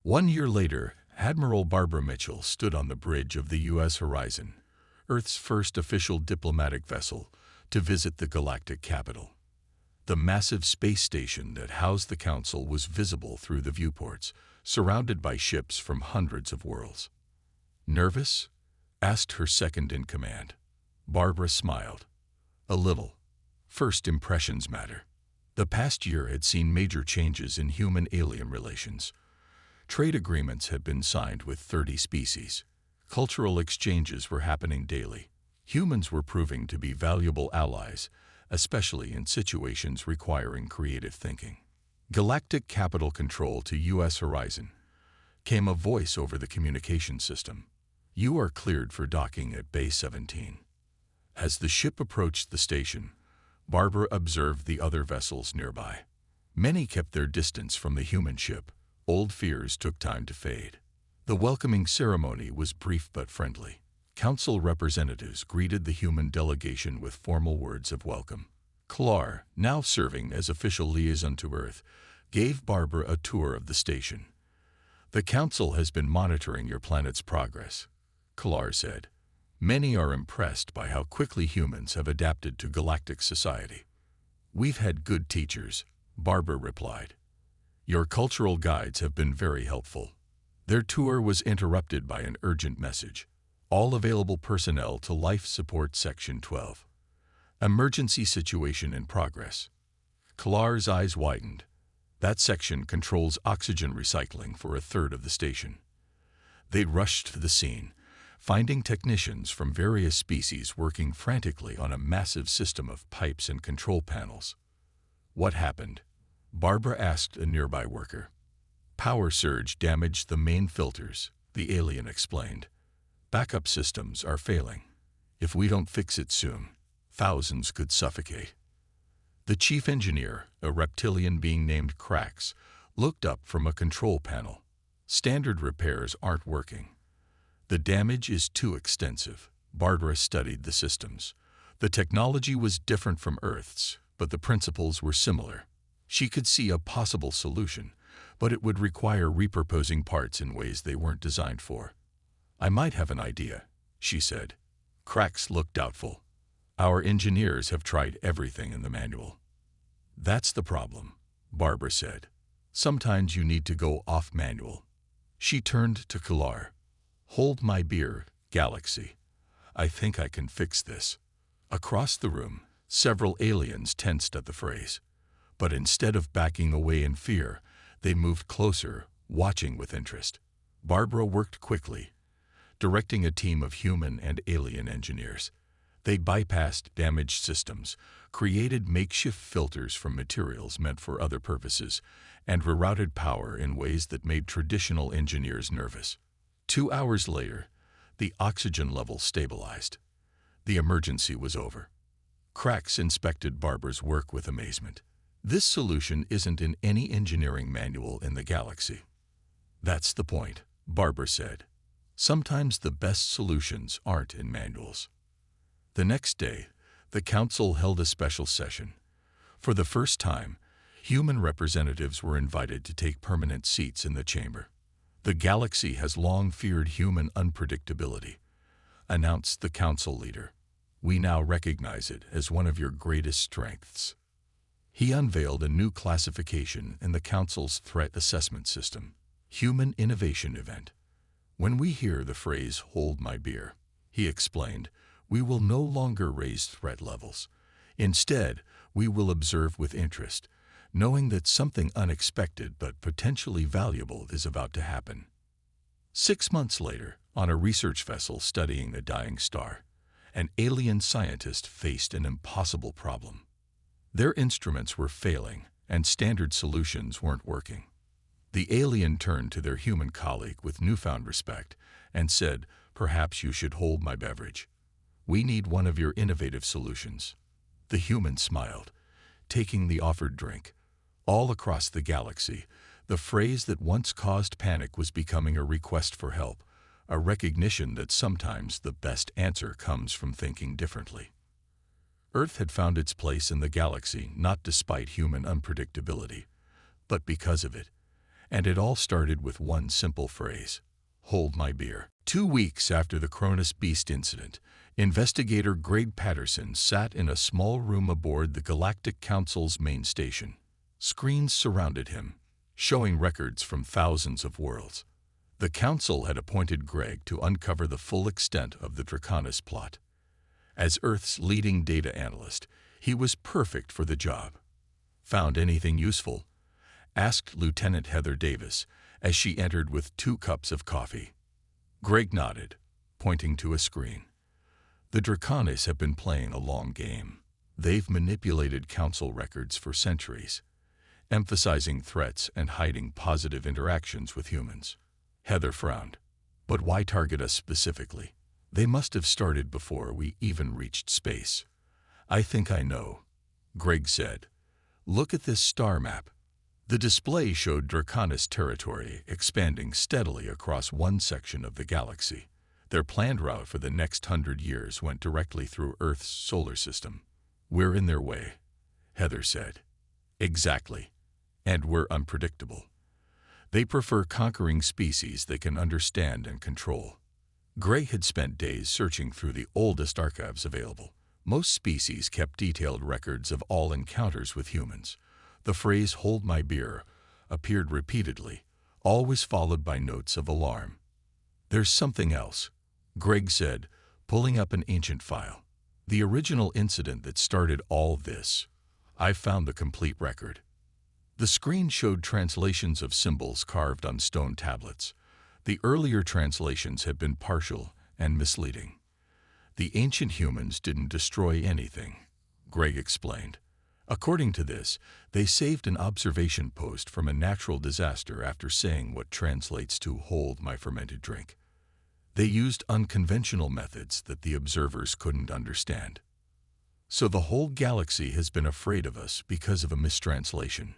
1 year later, Admiral Barbara Mitchell stood on the bridge of the U.S. Horizon, Earth's first official diplomatic vessel, to visit the galactic capital. The massive space station that housed the Council was visible through the viewports, surrounded by ships from hundreds of worlds. "Nervous?" asked her second-in-command. Barbara smiled. "A little. First impressions matter." The past year had seen major changes in human-alien relations. Trade agreements had been signed with 30 species. Cultural exchanges were happening daily. Humans were proving to be valuable allies, especially in situations requiring creative thinking. Galactic capital control to U.S. Horizon. Came a voice over the communication system. "You are cleared for docking at Bay 17. As the ship approached the station, Barbara observed the other vessels nearby. Many kept their distance from the human ship. Old fears took time to fade. The welcoming ceremony was brief but friendly. Council representatives greeted the human delegation with formal words of welcome. Klar, now serving as official liaison to Earth, gave Barbara a tour of the station. "The Council has been monitoring your planet's progress," Klar said. "Many are impressed by how quickly humans have adapted to galactic society." "We've had good teachers," Barbara replied. "Your cultural guides have been very helpful." Their tour was interrupted by an urgent message. "All available personnel to Life Support Section 12. Emergency situation in progress." Klar's eyes widened. That section controls oxygen recycling for a third of the station. They rushed to the scene, finding technicians from various species working frantically on a massive system of pipes and control panels. "What happened?" Barbara asked a nearby worker. "Power surge damaged the main filters," the alien explained. "Backup systems are failing. If we don't fix it soon, thousands could suffocate." The chief engineer, a reptilian being named Krax, looked up from a control panel. "Standard repairs aren't working. The damage is too extensive." Barbara studied the systems. The technology was different from Earth's, but the principles were similar. She could see a possible solution, but it would require repurposing parts in ways they weren't designed for. "I might have an idea," she said. Krax looked doubtful. "Our engineers have tried everything in the manual." "That's the problem," Barbara said. "Sometimes you need to go off manual." She turned to Klar. "Hold my beer, Galaxy. I think I can fix this." Across the room, several aliens tensed at the phrase. But instead of backing away in fear, they moved closer, watching with interest. Barbara worked quickly, directing a team of human and alien engineers. They bypassed damaged systems, created makeshift filters from materials meant for other purposes, and rerouted power in ways that made traditional engineers nervous. 2 hours later, the oxygen level stabilized. The emergency was over. Krax inspected Barbara's work with amazement. "This solution isn't in any engineering manual in the galaxy." "That's the point," Barbara said. "Sometimes the best solutions aren't in manuals." The next day, the Council held a special session. For the first time, human representatives were invited to take permanent seats in the chamber. "The galaxy has long feared human unpredictability," announced the Council leader. "We now recognize it as one of your greatest strengths." He unveiled a new classification in the Council's threat assessment system, Human Innovation Event. "When we hear the phrase, 'hold my beer,'" he explained, "we will no longer raise threat levels. Instead, we will observe with interest, knowing that something unexpected but potentially valuable is about to happen." 6 months later, on a research vessel studying a dying star, an alien scientist faced an impossible problem. Their instruments were failing, and standard solutions weren't working. The alien turned to their human colleague with newfound respect and said, "Perhaps you should hold my beverage. We need one of your innovative solutions." The human smiled, taking the offered drink. All across the galaxy, the phrase that once caused panic was becoming a request for help, a recognition that sometimes the best answer comes from thinking differently. Earth had found its place in the galaxy not despite human unpredictability, but because of it, And it all started with one simple phrase: hold my beer. 2 weeks after the Cronus Beast incident, investigator Greg Patterson sat in a small room aboard the Galactic Council's main station. Screens surrounded him, showing records from thousands of worlds. The Council had appointed Greg to uncover the full extent of the Draconis plot. As Earth's leading data analyst, he was perfect for the job. "Found anything useful?" asked Lieutenant Heather Davis as she entered with 2 cups of coffee. Greg nodded, pointing to a screen. "The Draconis have been playing a long game. They've manipulated Council records for centuries, emphasizing threats and hiding positive interactions with humans." Heather frowned. "But why target us specifically? They must have started before we even reached space." "I think I know," Greg said. "Look at this star map." The display showed Draconis territory expanding steadily across one section of the galaxy. Their planned route for the next 100 years went directly through Earth's solar system. "We're in their way," Heather said. "Exactly. And we're unpredictable. They prefer conquering species they can understand and control." Greg had spent days searching through the oldest archives available. Most species kept detailed records of all encounters with humans. The phrase "hold my beer" appeared repeatedly, always followed by notes of alarm. "There's something else," Greg said, pulling up an ancient file. "The original incident that started all this. I've found the complete record." The screen showed translations of symbols carved on stone tablets. The earlier translations had been partial and misleading. "The ancient humans didn't destroy anything," Greg explained. "According to this, they saved an observation post from a natural disaster after saying what translates to 'hold my fermented drink.' They used unconventional methods that the observers couldn't understand. So the whole galaxy has been afraid of us because of a mistranslation?"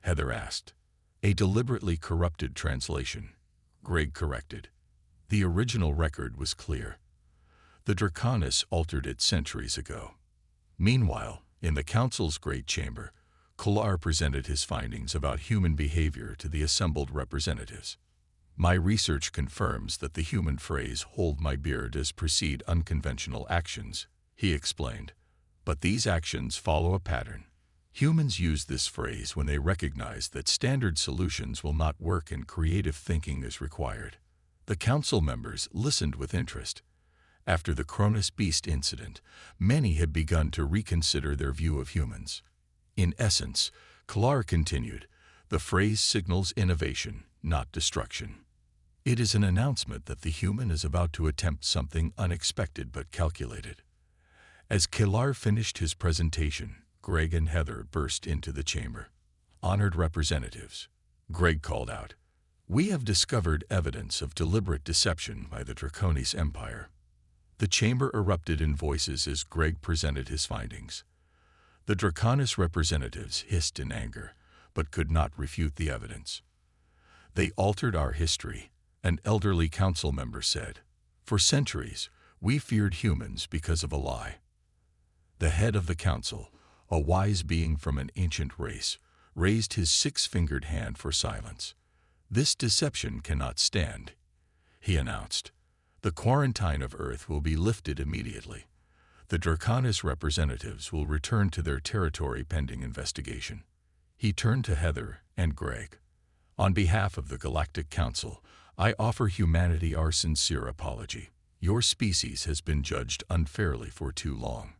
Heather asked. "A deliberately corrupted translation," Greg corrected. "The original record was clear. The Draconis altered it centuries ago." Meanwhile, in the Council's Great Chamber, Kalar presented his findings about human behavior to the assembled representatives. "My research confirms that the human phrase 'hold my beer' does precede unconventional actions," he explained. "But these actions follow a pattern. Humans use this phrase when they recognize that standard solutions will not work and creative thinking is required." The Council members listened with interest. After the Cronus Beast incident, many had begun to reconsider their view of humans. In essence, Kalar continued, the phrase signals innovation, not destruction. It is an announcement that the human is about to attempt something unexpected but calculated. As Kalar finished his presentation, Greg and Heather burst into the chamber. "Honored representatives," Greg called out, "we have discovered evidence of deliberate deception by the Draconis Empire." The chamber erupted in voices as Greg presented his findings. The Draconis representatives hissed in anger, but could not refute the evidence. "They altered our history," an elderly council member said. "For centuries, we feared humans because of a lie." The head of the council, a wise being from an ancient race, raised his 6-fingered hand for silence. "This deception cannot stand," he announced. "The quarantine of Earth will be lifted immediately. The Draconis representatives will return to their territory pending investigation." He turned to Heather and Greg. "On behalf of the Galactic Council, I offer humanity our sincere apology. Your species has been judged unfairly for too long."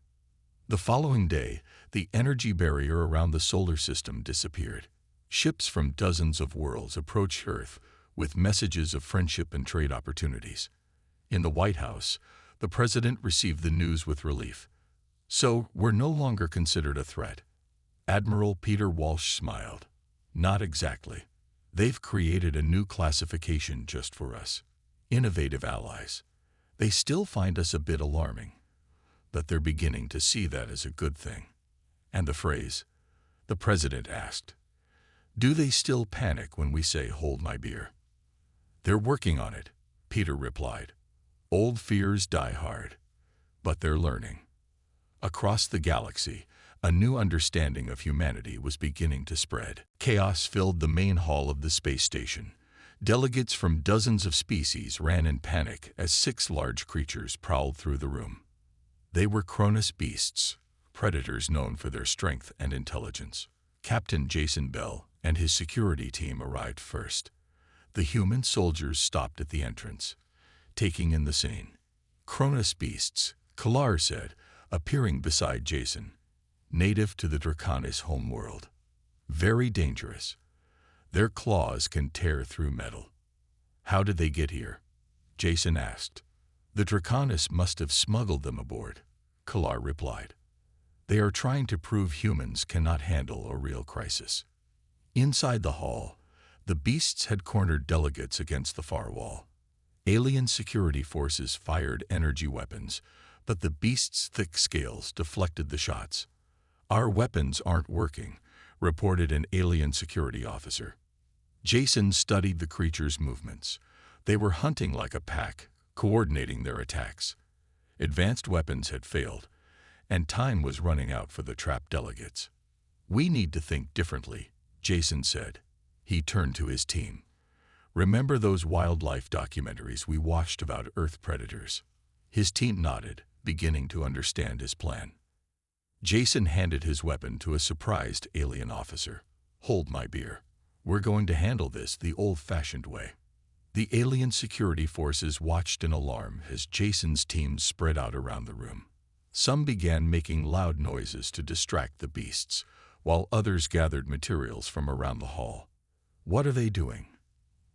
The following day, the energy barrier around the solar system disappeared. Ships from dozens of worlds approached Earth with messages of friendship and trade opportunities. In the White House, the president received the news with relief. "So, we're no longer considered a threat." Admiral Peter Walsh smiled. "Not exactly. They've created a new classification just for us. Innovative allies. They still find us a bit alarming, but they're beginning to see that as a good thing." "And the phrase?" the president asked. "Do they still panic when we say 'hold my beer'?" "They're working on it," Peter replied. "Old fears die hard, but they're learning." Across the galaxy, A new understanding of humanity was beginning to spread. Chaos filled the main hall of the space station. Delegates from dozens of species ran in panic as 6 large creatures prowled through the room. They were Cronus beasts, predators known for their strength and intelligence. Captain Jason Bell and his security team arrived first. The human soldiers stopped at the entrance, taking in the scene. Cronus beasts, Kalar said, appearing beside Jason. Native to the Draconis homeworld. Very dangerous. Their claws can tear through metal. How did they get here? Jason asked. The Draconis must have smuggled them aboard, Kalar replied. They are trying to prove humans cannot handle a real crisis. Inside the hall, the beasts had cornered delegates against the far wall. Alien security forces fired energy weapons, but the beasts' thick scales deflected the shots. Our weapons aren't working, reported an alien security officer. Jason studied the creatures' movements. They were hunting like a pack, coordinating their attacks. Advanced weapons had failed, and time was running out for the trapped delegates. We need to think differently, Jason said. He turned to his team. Remember those wildlife documentaries we watched about Earth predators? His team nodded, beginning to understand his plan. Jason handed his weapon to a surprised alien officer. Hold my beer. We're going to handle this the old-fashioned way. The alien security forces watched in alarm as Jason's team spread out around the room. Some began making loud noises to distract the beasts, while others gathered materials from around the hall. What are they doing?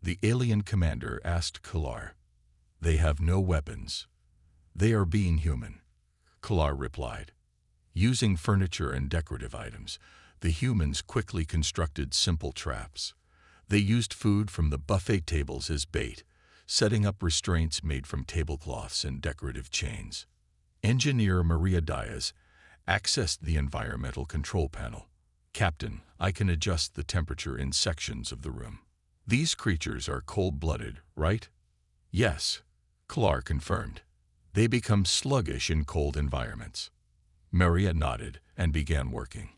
The alien commander asked Kalar. They have no weapons. They are being human, Kalar replied. Using furniture and decorative items, the humans quickly constructed simple traps. They used food from the buffet tables as bait, setting up restraints made from tablecloths and decorative chains. Engineer Maria Diaz accessed the environmental control panel. Captain, I can adjust the temperature in sections of the room. These creatures are cold-blooded, right? Yes, Kalar confirmed. They become sluggish in cold environments. Maria nodded and began working.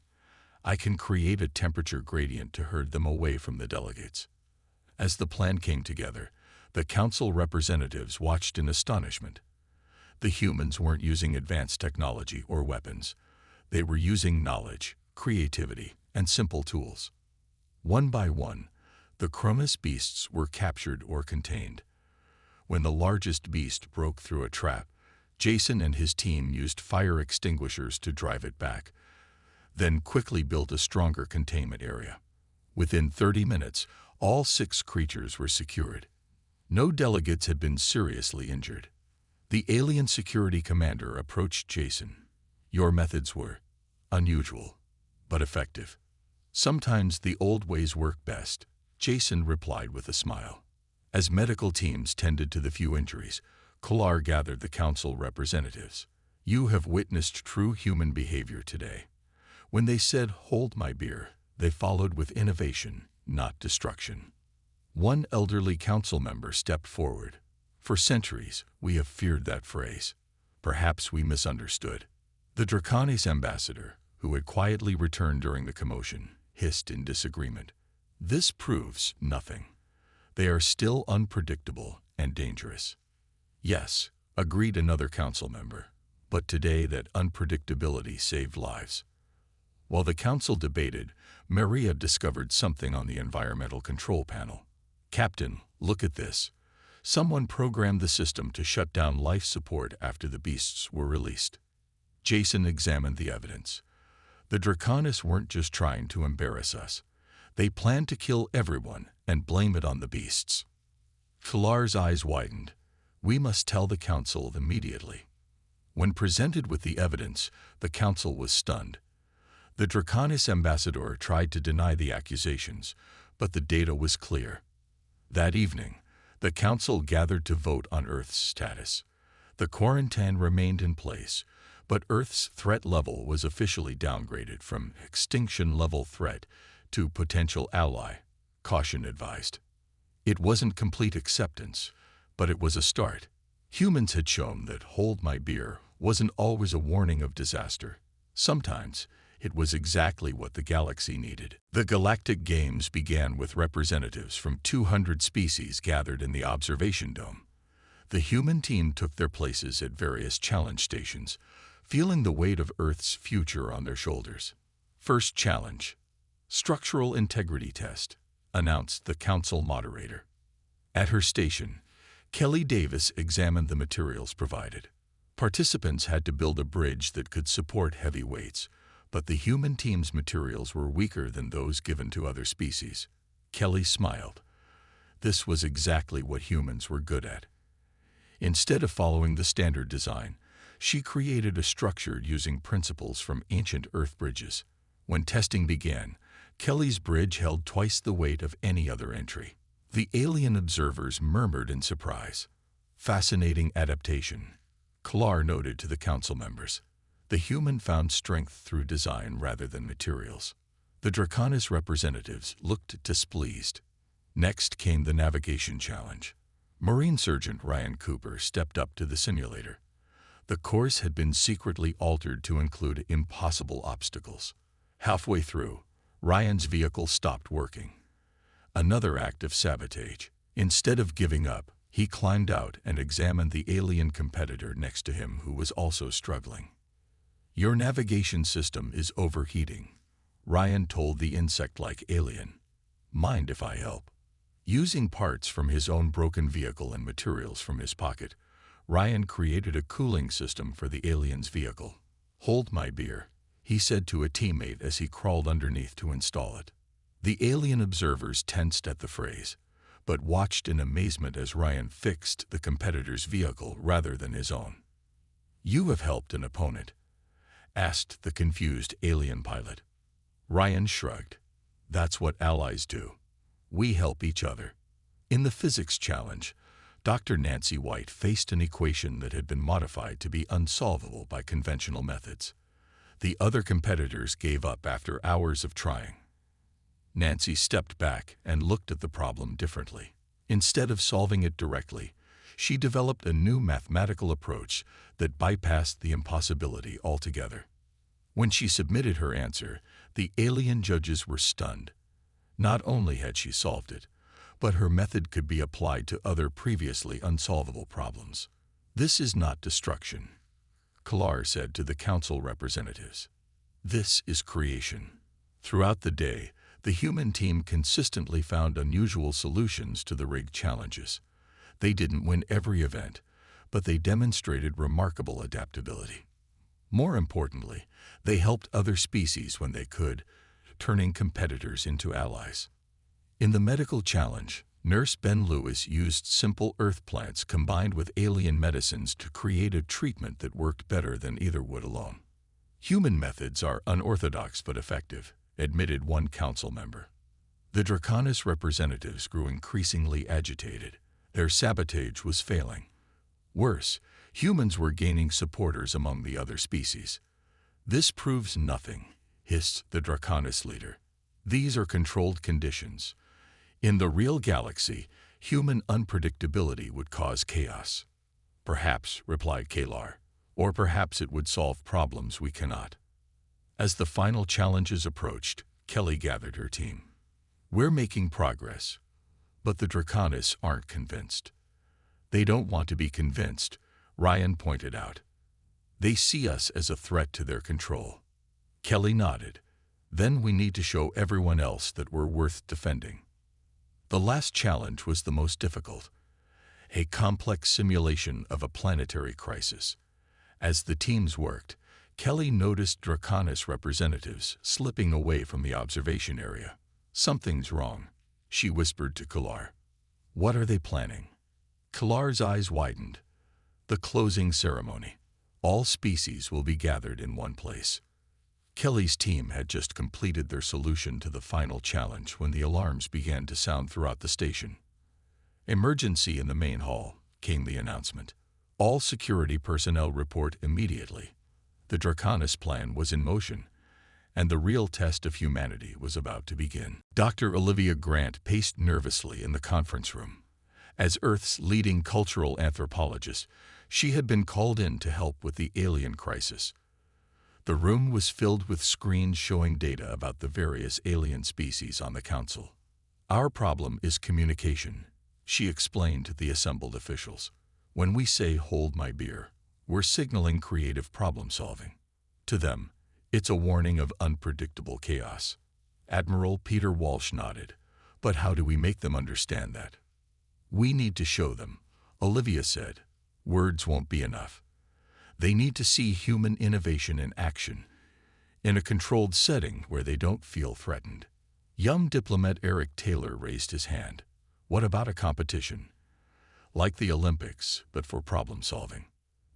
I can create a temperature gradient to herd them away from the delegates. As the plan came together, the council representatives watched in astonishment. The humans weren't using advanced technology or weapons. They were using knowledge, creativity, and simple tools. One by one, the Cronus beasts were captured or contained. When the largest beast broke through a trap, Jason and his team used fire extinguishers to drive it back, then quickly built a stronger containment area. Within 30 minutes, all 6 creatures were secured. No delegates had been seriously injured. The alien security commander approached Jason. Your methods were unusual, but effective. Sometimes the old ways work best, Jason replied with a smile. As medical teams tended to the few injuries, Kalar gathered the council representatives. You have witnessed true human behavior today. When they said, hold my beer, they followed with innovation, not destruction. One elderly council member stepped forward. For centuries, we have feared that phrase. Perhaps we misunderstood. The Draconis ambassador, who had quietly returned during the commotion, hissed in disagreement. This proves nothing. They are still unpredictable and dangerous. Yes, agreed another council member, but today that unpredictability saved lives. While the council debated, Maria discovered something on the environmental control panel. Captain, look at this. Someone programmed the system to shut down life support after the beasts were released. Jason examined the evidence. The Draconis weren't just trying to embarrass us. They planned to kill everyone and blame it on the beasts. Kalar's eyes widened. We must tell the council immediately. When presented with the evidence, the council was stunned. The Draconis ambassador tried to deny the accusations, but the data was clear. That evening, the council gathered to vote on Earth's status. The quarantine remained in place, but Earth's threat level was officially downgraded from extinction-level threat to potential ally, caution advised. It wasn't complete acceptance, but it was a start. Humans had shown that hold my beer wasn't always a warning of disaster. Sometimes It was exactly what the galaxy needed. The Galactic Games began with representatives from 200 species gathered in the observation dome. The human team took their places at various challenge stations, feeling the weight of Earth's future on their shoulders. First challenge: Structural Integrity Test, announced the council moderator. At her station, Kelly Davis examined the materials provided. Participants had to build a bridge that could support heavy weights, but the human team's materials were weaker than those given to other species. Kelly smiled. This was exactly what humans were good at. Instead of following the standard design, she created a structure using principles from ancient Earth bridges. When testing began, Kelly's bridge held twice the weight of any other entry. The alien observers murmured in surprise. Fascinating adaptation, Klar noted to the council members. The human found strength through design rather than materials. The Draconis representatives looked displeased. Next came the navigation challenge. Marine Sergeant Ryan Cooper stepped up to the simulator. The course had been secretly altered to include impossible obstacles. Halfway through, Ryan's vehicle stopped working. Another act of sabotage. Instead of giving up, he climbed out and examined the alien competitor next to him who was also struggling. "Your navigation system is overheating," Ryan told the insect-like alien. "Mind if I help?" Using parts from his own broken vehicle and materials from his pocket, Ryan created a cooling system for the alien's vehicle. "Hold my beer," he said to a teammate as he crawled underneath to install it. The alien observers tensed at the phrase, but watched in amazement as Ryan fixed the competitor's vehicle rather than his own. "You have helped an opponent?" asked the confused alien pilot. Ryan shrugged. "That's what allies do. We help each other." In the physics challenge, Dr. Nancy White faced an equation that had been modified to be unsolvable by conventional methods. The other competitors gave up after hours of trying. Nancy stepped back and looked at the problem differently. Instead of solving it directly, she developed a new mathematical approach that bypassed the impossibility altogether. When she submitted her answer, the alien judges were stunned. Not only had she solved it, but her method could be applied to other previously unsolvable problems. "This is not destruction," Klar said to the council representatives. "This is creation." Throughout the day, the human team consistently found unusual solutions to the rig challenges. They didn't win every event, but they demonstrated remarkable adaptability. More importantly, they helped other species when they could, turning competitors into allies. In the medical challenge, Nurse Ben Lewis used simple earth plants combined with alien medicines to create a treatment that worked better than either would alone. "Human methods are unorthodox but effective," admitted one council member. The Draconis representatives grew increasingly agitated. Their sabotage was failing. Worse, humans were gaining supporters among the other species. "This proves nothing," hissed the Draconis leader. "These are controlled conditions. In the real galaxy, human unpredictability would cause chaos." "Perhaps," replied Kalar, "or perhaps it would solve problems we cannot." As the final challenges approached, Kelly gathered her team. "We're making progress, but the Draconis aren't convinced." "They don't want to be convinced," Ryan pointed out. "They see us as a threat to their control." Kelly nodded. "Then we need to show everyone else that we're worth defending." The last challenge was the most difficult, a complex simulation of a planetary crisis. As the teams worked, Kelly noticed Draconis representatives slipping away from the observation area. "Something's wrong," she whispered to Kalar. "What are they planning?" Kalar's eyes widened. "The closing ceremony. All species will be gathered in one place." Kelly's team had just completed their solution to the final challenge when the alarms began to sound throughout the station. "Emergency in the main hall," came the announcement. "All security personnel report immediately." The Draconis plan was in motion, and the real test of humanity was about to begin. Dr. Olivia Grant paced nervously in the conference room. As Earth's leading cultural anthropologist, she had been called in to help with the alien crisis. The room was filled with screens showing data about the various alien species on the council. "Our problem is communication," she explained to the assembled officials. "When we say 'hold my beer,' we're signaling creative problem-solving. To them, it's a warning of unpredictable chaos." Admiral Peter Walsh nodded. "But how do we make them understand that?" "We need to show them," Olivia said. "Words won't be enough. They need to see human innovation in action, in a controlled setting where they don't feel threatened." Young diplomat Eric Taylor raised his hand. "What about a competition? Like the Olympics, but for problem-solving?"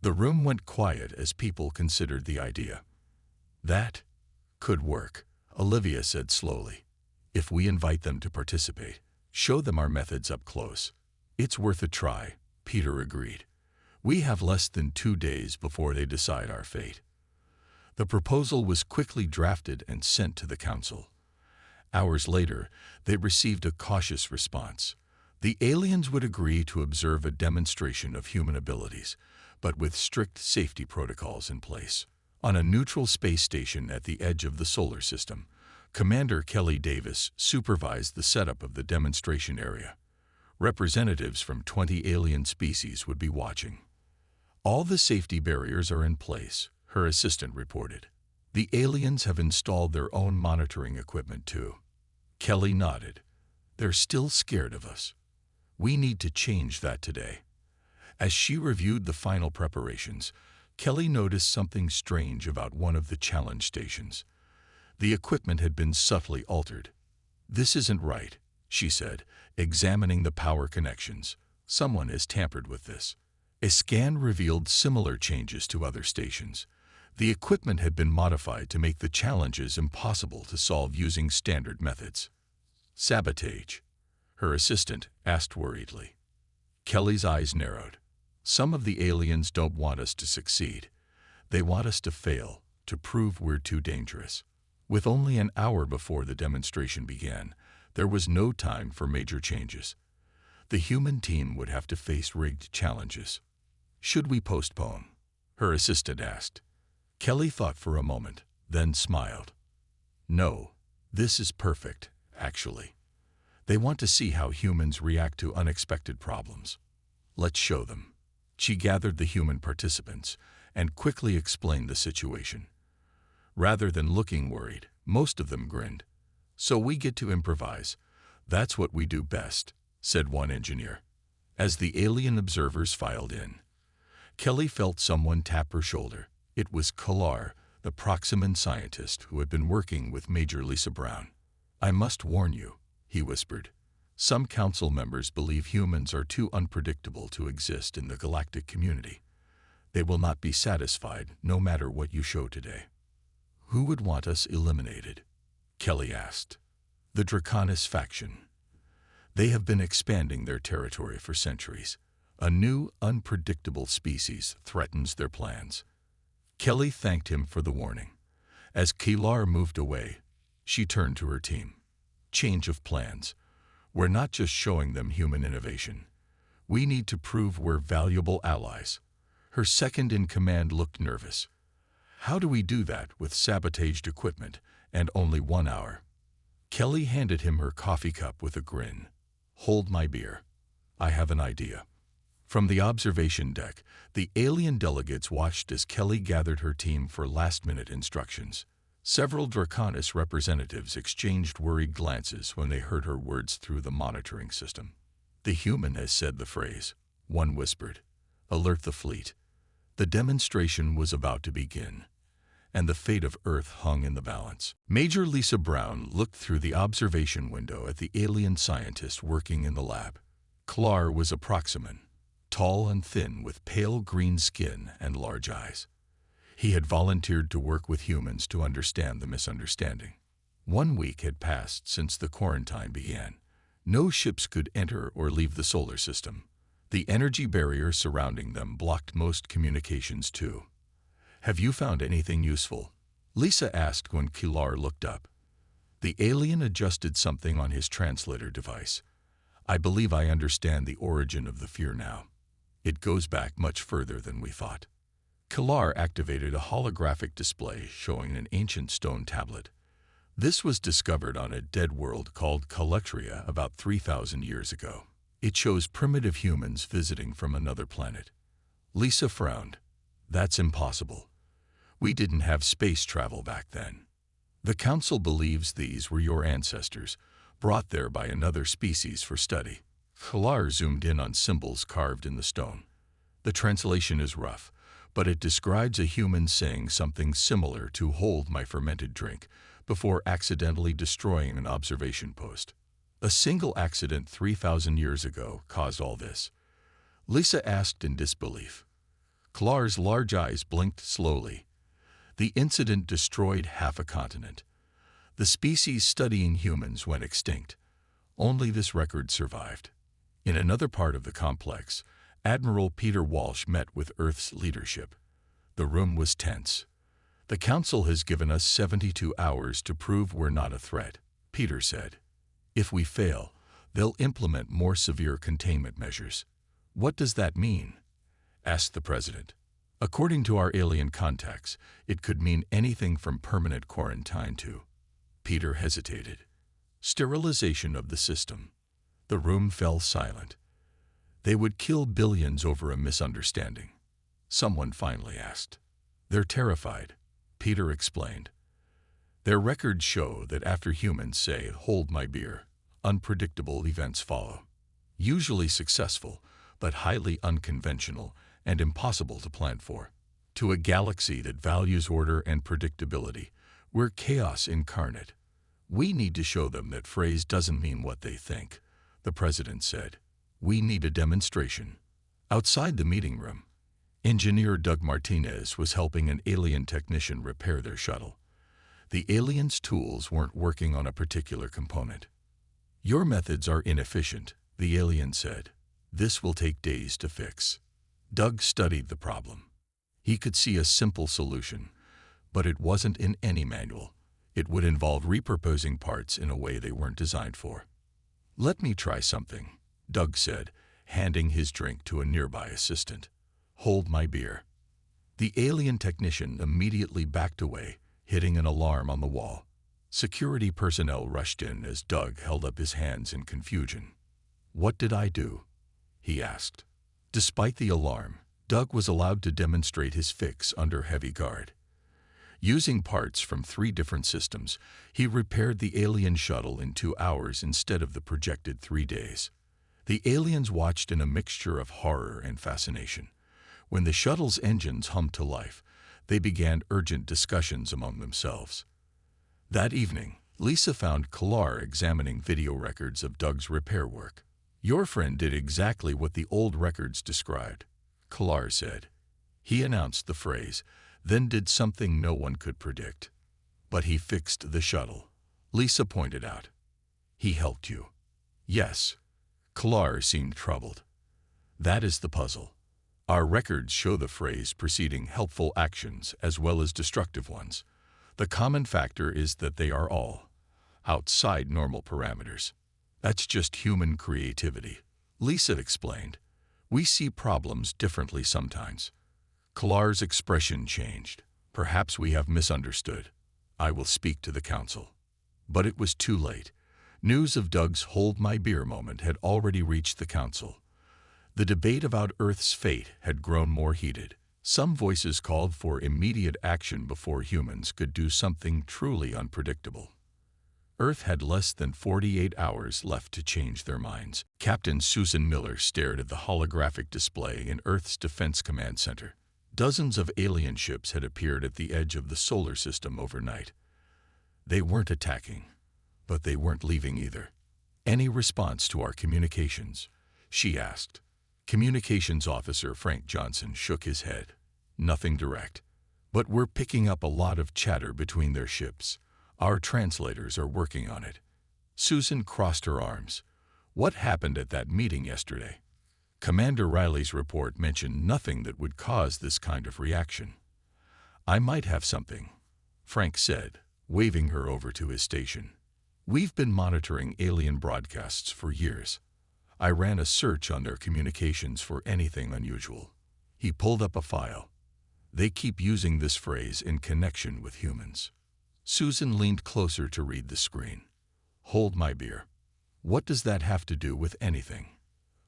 The room went quiet as people considered the idea. "That could work," Olivia said slowly. "If we invite them to participate, show them our methods up close." "It's worth a try," Peter agreed. "We have less than 2 days before they decide our fate." The proposal was quickly drafted and sent to the council. Hours later, they received a cautious response. The aliens would agree to observe a demonstration of human abilities, but with strict safety protocols in place. On a neutral space station at the edge of the solar system, Commander Kelly Davis supervised the setup of the demonstration area. Representatives from 20 alien species would be watching. "All the safety barriers are in place," her assistant reported. "The aliens have installed their own monitoring equipment too." Kelly nodded. "They're still scared of us. We need to change that today." As she reviewed the final preparations, Kelly noticed something strange about one of the challenge stations. The equipment had been subtly altered. "This isn't right," she said, examining the power connections. "Someone has tampered with this." A scan revealed similar changes to other stations. The equipment had been modified to make the challenges impossible to solve using standard methods. "Sabotage?" her assistant asked worriedly. Kelly's eyes narrowed. "Some of the aliens don't want us to succeed. They want us to fail, to prove we're too dangerous." With only an hour before the demonstration began, there was no time for major changes. The human team would have to face rigged challenges. "Should we postpone?" her assistant asked. Kelly thought for a moment, then smiled. "No, this is perfect, actually. They want to see how humans react to unexpected problems. Let's show them." She gathered the human participants and quickly explained the situation. Rather than looking worried, most of them grinned. "So we get to improvise. That's what we do best," said one engineer. As the alien observers filed in, Kelly felt someone tap her shoulder. It was Kalar, the Proximan scientist who had been working with Major Lisa Brown. "I must warn you," he whispered. "Some council members believe humans are too unpredictable to exist in the galactic community. They will not be satisfied no matter what you show today." "Who would want us eliminated?" Kelly asked. "The Draconis faction. They have been expanding their territory for centuries. A new, unpredictable species threatens their plans." Kelly thanked him for the warning. As Kilar moved away, she turned to her team. "Change of plans. We're not just showing them human innovation. We need to prove we're valuable allies." Her second-in-command looked nervous. "How do we do that with sabotaged equipment and only 1 hour?" Kelly handed him her coffee cup with a grin. "Hold my beer. I have an idea." From the observation deck, the alien delegates watched as Kelly gathered her team for last-minute instructions. Several Draconis representatives exchanged worried glances when they heard her words through the monitoring system. "The human has said the phrase," one whispered. "Alert the fleet." The demonstration was about to begin, and the fate of Earth hung in the balance. Major Lisa Brown looked through the observation window at the alien scientist working in the lab. Klar was a Proximan, tall and thin with pale green skin and large eyes. He had volunteered to work with humans to understand the misunderstanding. 1 week had passed since the quarantine began. No ships could enter or leave the solar system. The energy barrier surrounding them blocked most communications too. "Have you found anything useful?" Lisa asked when Kilar looked up. The alien adjusted something on his translator device. "I believe I understand the origin of the fear now. It goes back much further than we thought." Kilar activated a holographic display showing an ancient stone tablet. This was discovered on a dead world called Calectria about 3,000 years ago. It shows primitive humans visiting from another planet. Lisa frowned. That's impossible. We didn't have space travel back then. The Council believes these were your ancestors, brought there by another species for study. Kilar zoomed in on symbols carved in the stone. The translation is rough, but it describes a human saying something similar to "hold my fermented drink" before accidentally destroying an observation post. A single accident 3,000 years ago caused all this. Lisa asked in disbelief. Kilar's large eyes blinked slowly. The incident destroyed half a continent. The species studying humans went extinct. Only this record survived. In another part of the complex, Admiral Peter Walsh met with Earth's leadership. The room was tense. The Council has given us 72 hours to prove we're not a threat, Peter said. If we fail, they'll implement more severe containment measures. What does that mean? Asked the President. According to our alien contacts, it could mean anything from permanent quarantine to... Peter hesitated. Sterilization of the system. The room fell silent. They would kill billions over a misunderstanding. Someone finally asked. They're terrified, Peter explained. Their records show that after humans say, "Hold my beer," unpredictable events follow. Usually successful, but highly unconventional and impossible to plan for. To a galaxy that values order and predictability, we're chaos incarnate. We need to show them that phrase doesn't mean what they think, the President said. We need a demonstration. Outside the meeting room, Engineer Doug Martinez was helping an alien technician repair their shuttle. The alien's tools weren't working on a particular component. Your methods are inefficient, the alien said. This will take days to fix. Doug studied the problem. He could see a simple solution, but it wasn't in any manual. It would involve repurposing parts in a way they weren't designed for. Let me try something, Doug said, handing his drink to a nearby assistant. Hold my beer. The alien technician immediately backed away, hitting an alarm on the wall. Security personnel rushed in as Doug held up his hands in confusion. What did I do? He asked. Despite the alarm, Doug was allowed to demonstrate his fix under heavy guard. Using parts from 3 different systems, he repaired the alien shuttle in 2 hours instead of the projected 3 days. The aliens watched in a mixture of horror and fascination. When the shuttle's engines hummed to life, they began urgent discussions among themselves. That evening, Lisa found Kilar examining video records of Doug's repair work. Your friend did exactly what the old records described, Kilar said. He announced the phrase, then did something no one could predict. But he fixed the shuttle, Lisa pointed out. He helped you. Yes. Kilar seemed troubled. That is the puzzle. Our records show the phrase preceding helpful actions as well as destructive ones. The common factor is that they are all outside normal parameters. That's just human creativity, Lisa explained. We see problems differently sometimes. Kilar's expression changed. Perhaps we have misunderstood. I will speak to the Council. But it was too late. News of Doug's hold my beer moment had already reached the Council. The debate about Earth's fate had grown more heated. Some voices called for immediate action before humans could do something truly unpredictable. Earth had less than 48 hours left to change their minds. Captain Susan Miller stared at the holographic display in Earth's Defense Command Center. Dozens of alien ships had appeared at the edge of the solar system overnight. They weren't attacking, but they weren't leaving either. Any response to our communications? She asked. Communications Officer Frank Johnson shook his head. Nothing direct. But we're picking up a lot of chatter between their ships. Our translators are working on it. Susan crossed her arms. What happened at that meeting yesterday? Commander Riley's report mentioned nothing that would cause this kind of reaction. I might have something, Frank said, waving her over to his station. We've been monitoring alien broadcasts for years. I ran a search on their communications for anything unusual. He pulled up a file. They keep using this phrase in connection with humans. Susan leaned closer to read the screen. Hold my beer. What does that have to do with anything?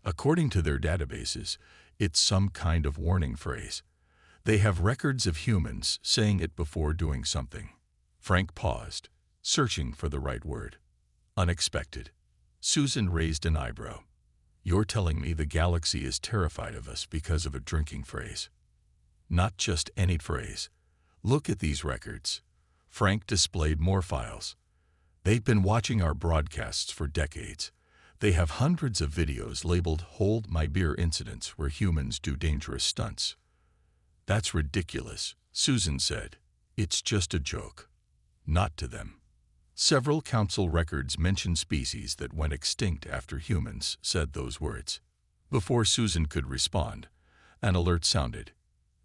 According to their databases, it's some kind of warning phrase. They have records of humans saying it before doing something. Frank paused, searching for the right word. Unexpected. Susan raised an eyebrow. You're telling me the galaxy is terrified of us because of a drinking phrase? Not just any phrase. Look at these records. Frank displayed more files. They've been watching our broadcasts for decades. They have hundreds of videos labeled "Hold My Beer" incidents where humans do dangerous stunts. That's ridiculous, Susan said. It's just a joke. Not to them. Several council records mention species that went extinct after humans said those words. Before Susan could respond, an alert sounded.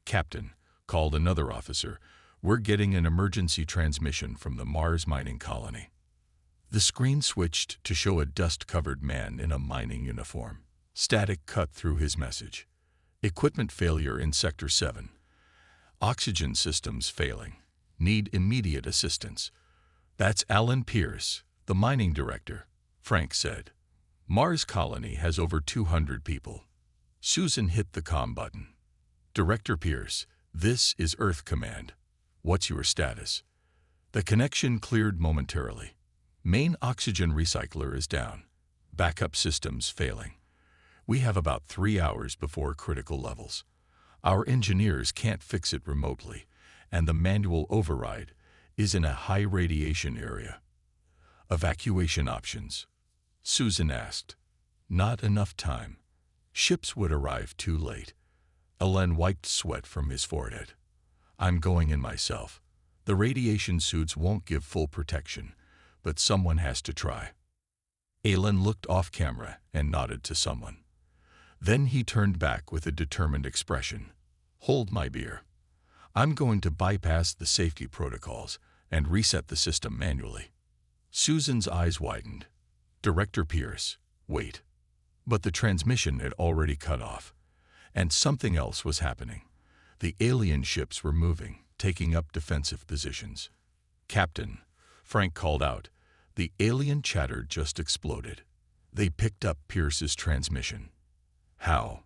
Captain, called another officer, we're getting an emergency transmission from the Mars mining colony. The screen switched to show a dust-covered man in a mining uniform. Static cut through his message. Equipment failure in Sector 7. Oxygen systems failing. Need immediate assistance. That's Alan Pierce, the mining director, Frank said. Mars colony has over 200 people. Susan hit the comm button. Director Pierce, this is Earth Command. What's your status? The connection cleared momentarily. Main oxygen recycler is down. Backup systems failing. We have about 3 hours before critical levels. Our engineers can't fix it remotely, and the manual override is in a high radiation area. Evacuation options. Susan asked. Not enough time. Ships would arrive too late. Alan wiped sweat from his forehead. I'm going in myself. The radiation suits won't give full protection, but someone has to try. Alan looked off camera and nodded to someone. Then he turned back with a determined expression. Hold my beer. I'm going to bypass the safety protocols and reset the system manually. Susan's eyes widened. Director Pierce, wait. But the transmission had already cut off, and something else was happening. The alien ships were moving, taking up defensive positions. Captain, Frank called out, the alien chatter just exploded. They picked up Pierce's transmission. How?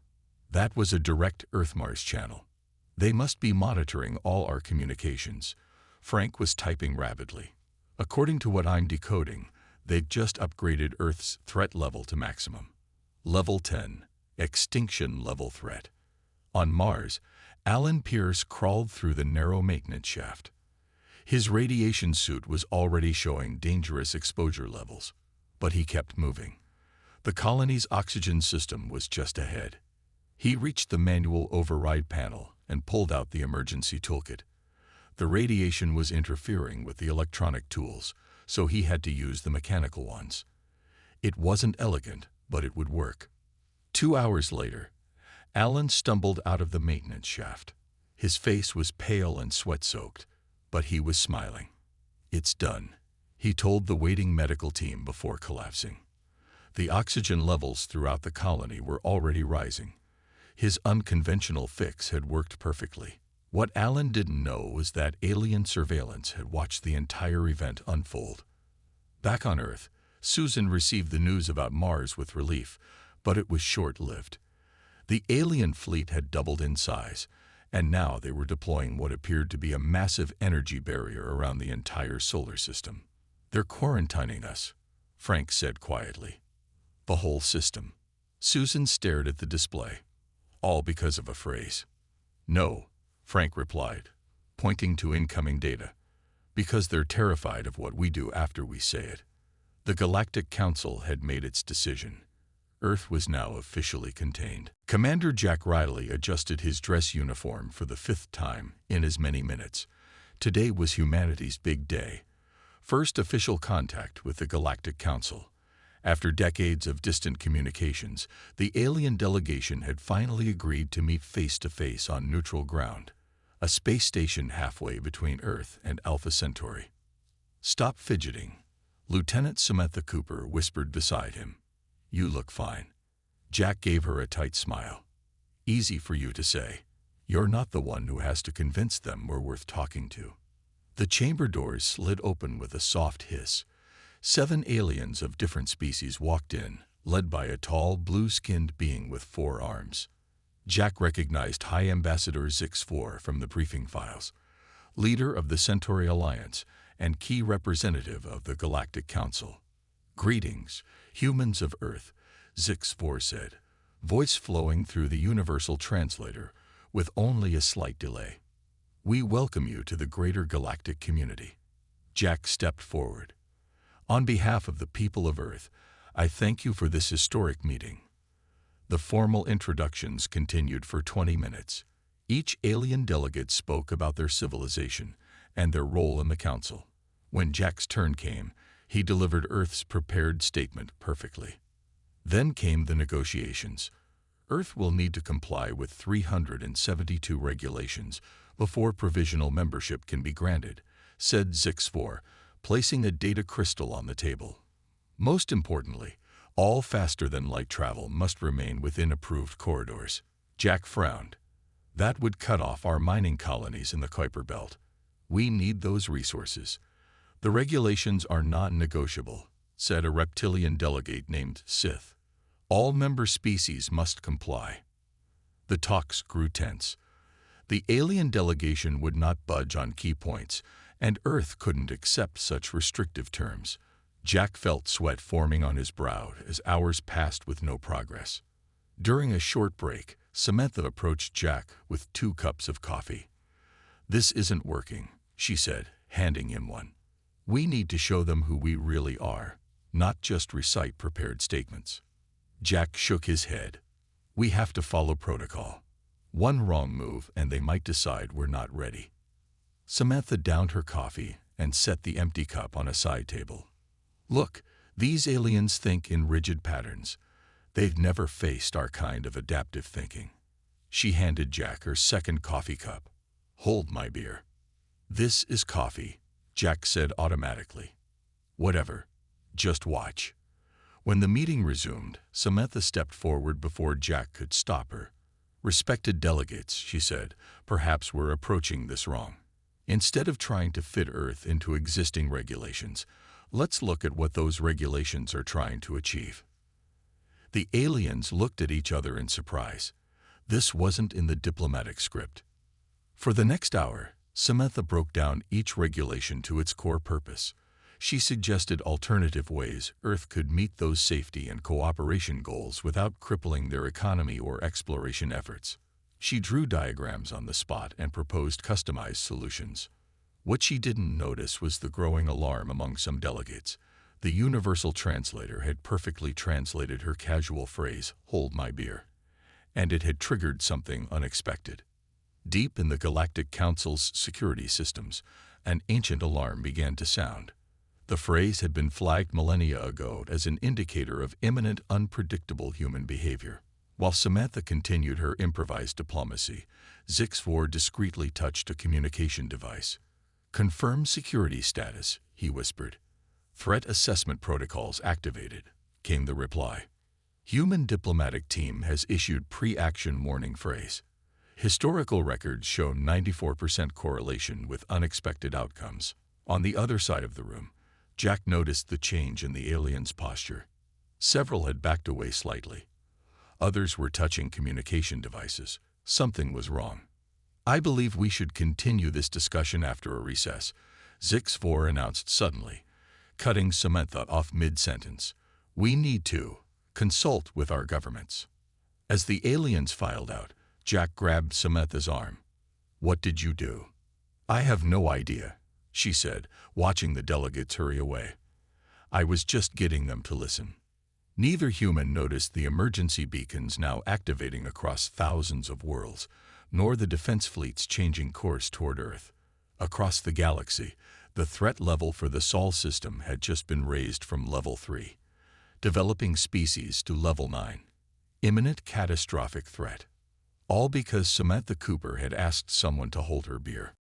That was a direct Earth-Mars channel. They must be monitoring all our communications. Frank was typing rapidly. According to what I'm decoding, they've just upgraded Earth's threat level to maximum. Level 10, extinction level threat. On Mars, Alan Pierce crawled through the narrow maintenance shaft. His radiation suit was already showing dangerous exposure levels, but he kept moving. The colony's oxygen system was just ahead. He reached the manual override panel and pulled out the emergency toolkit. The radiation was interfering with the electronic tools, so he had to use the mechanical ones. It wasn't elegant, but it would work. 2 hours later, Alan stumbled out of the maintenance shaft. His face was pale and sweat-soaked, but he was smiling. It's done, he told the waiting medical team before collapsing. The oxygen levels throughout the colony were already rising. His unconventional fix had worked perfectly. What Alan didn't know was that alien surveillance had watched the entire event unfold. Back on Earth, Susan received the news about Mars with relief, but it was short-lived. The alien fleet had doubled in size, and now they were deploying what appeared to be a massive energy barrier around the entire solar system. They're quarantining us, Frank said quietly. The whole system. Susan stared at the display. All because of a phrase. No, Frank replied, pointing to incoming data. Because they're terrified of what we do after we say it. The Galactic Council had made its decision. Earth was now officially contained. Commander Jack Riley adjusted his dress uniform for the 5th time in as many minutes. Today was humanity's big day. First official contact with the Galactic Council. After decades of distant communications, the alien delegation had finally agreed to meet face-to-face on neutral ground, a space station halfway between Earth and Alpha Centauri. Stop fidgeting, Lieutenant Samantha Cooper whispered beside him. You look fine. Jack gave her a tight smile. Easy for you to say. You're not the one who has to convince them we're worth talking to. The chamber doors slid open with a soft hiss. 7 aliens of different species walked in, led by a tall, blue-skinned being with 4 arms. Jack recognized High Ambassador Zix-4 from the briefing files, leader of the Centauri Alliance and key representative of the Galactic Council. "Greetings, humans of Earth," Zix-4 said, voice flowing through the universal translator with only a slight delay. "We welcome you to the greater galactic community." Jack stepped forward. "On behalf of the people of Earth, I thank you for this historic meeting." The formal introductions continued for 20 minutes. Each alien delegate spoke about their civilization and their role in the council. When Jack's turn came, he delivered Earth's prepared statement perfectly. Then came the negotiations. Earth will need to comply with 372 regulations before provisional membership can be granted, said Zix-4, placing a data crystal on the table. Most importantly, all faster-than-light travel must remain within approved corridors. Jack frowned. That would cut off our mining colonies in the Kuiper Belt. We need those resources. The regulations are non-negotiable, said a reptilian delegate named Sith. All member species must comply. The talks grew tense. The alien delegation would not budge on key points, and Earth couldn't accept such restrictive terms. Jack felt sweat forming on his brow as hours passed with no progress. During a short break, Samantha approached Jack with 2 cups of coffee. "This isn't working," she said, handing him one. "We need to show them who we really are, not just recite prepared statements." Jack shook his head. "We have to follow protocol. One wrong move and they might decide we're not ready." Samantha downed her coffee and set the empty cup on a side table. "Look, these aliens think in rigid patterns. They've never faced our kind of adaptive thinking." She handed Jack her second coffee cup. "Hold my beer." "This is coffee," Jack said automatically. "Whatever. Just watch." When the meeting resumed, Samantha stepped forward before Jack could stop her. "Respected delegates," she said, "perhaps we're approaching this wrong. Instead of trying to fit Earth into existing regulations, let's look at what those regulations are trying to achieve." The aliens looked at each other in surprise. This wasn't in the diplomatic script. For the next hour, Samantha broke down each regulation to its core purpose. She suggested alternative ways Earth could meet those safety and cooperation goals without crippling their economy or exploration efforts. She drew diagrams on the spot and proposed customized solutions. What she didn't notice was the growing alarm among some delegates. The universal translator had perfectly translated her casual phrase, "Hold my beer," and it had triggered something unexpected. Deep in the Galactic Council's security systems, an ancient alarm began to sound. The phrase had been flagged millennia ago as an indicator of imminent, unpredictable human behavior. While Samantha continued her improvised diplomacy, Zix-4 discreetly touched a communication device. "Confirm security status," he whispered. "Threat assessment protocols activated," came the reply. "Human diplomatic team has issued pre-action warning phrase. Historical records show 94% correlation with unexpected outcomes." On the other side of the room, Jack noticed the change in the aliens' posture. Several had backed away slightly. Others were touching communication devices. Something was wrong. "I believe we should continue this discussion after a recess," Zix-4 announced suddenly, cutting Samantha off mid-sentence. "We need to consult with our governments." As the aliens filed out, Jack grabbed Samantha's arm. "What did you do?" "I have no idea," she said, watching the delegates hurry away. "I was just getting them to listen." Neither human noticed the emergency beacons now activating across thousands of worlds, nor the defense fleets changing course toward Earth. Across the galaxy, the threat level for the Sol system had just been raised from level 3, developing species to level 9. Imminent catastrophic threat. All because Samantha Cooper had asked someone to hold her beer.